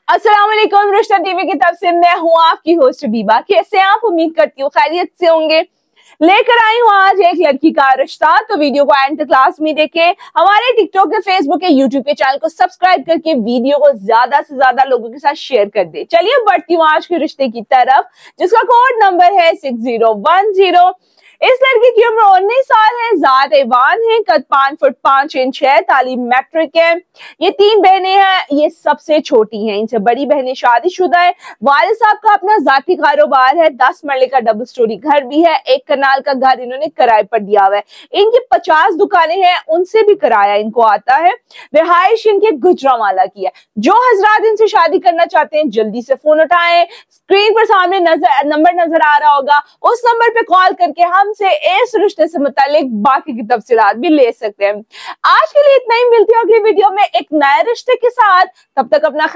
अस्सलाम वालेकुम, रिश्ता टीवी की तरफ से मैं हूँ आपकी होस्ट बीबा। कैसे आप? उम्मीद करती हूँ खैरियत से होंगे। लेकर आई हूँ आज एक लड़की का रिश्ता, तो वीडियो को एंड तक क्लास में देखें। हमारे टिकटॉक के, फेसबुक के, यूट्यूब के चैनल को सब्सक्राइब करके वीडियो को ज्यादा से ज्यादा लोगों के साथ शेयर कर दे। चलिए बढ़ती हूँ आज के रिश्ते की तरफ, जिसका कोड नंबर है 6010। इस लड़की की उम्र 19 साल है, जात ईवान है, कद 5 फुट 5 इंच है, तालीम मैट्रिक है। ये 3 बहनें हैं, ये सबसे छोटी हैं। इनसे बड़ी बहनें शादीशुदा है। वालिद साहब का अपना जाती कारोबार है। 10 मरले का डबल स्टोरी घर भी है। 1 कनाल का घर इन्होंने किराए पर दिया हुआ है। इनकी 50 दुकानें हैं, उनसे भी किराया इनको आता है। रिहाइश इनके गुजरांवाला की है। जो हजरात इनसे शादी करना चाहते हैं जल्दी से फोन उठाएं। स्क्रीन पर सामने नंबर नजर आ रहा होगा, उस नंबर पे कॉल करके हमसे इस रिश्ते से मुतालिक बाकी की तफसीलात भी ले सकते हैं। आज के लिए इतना ही, मिलती है अगली वीडियो में एक नए रिश्ते के साथ। तब तक अपना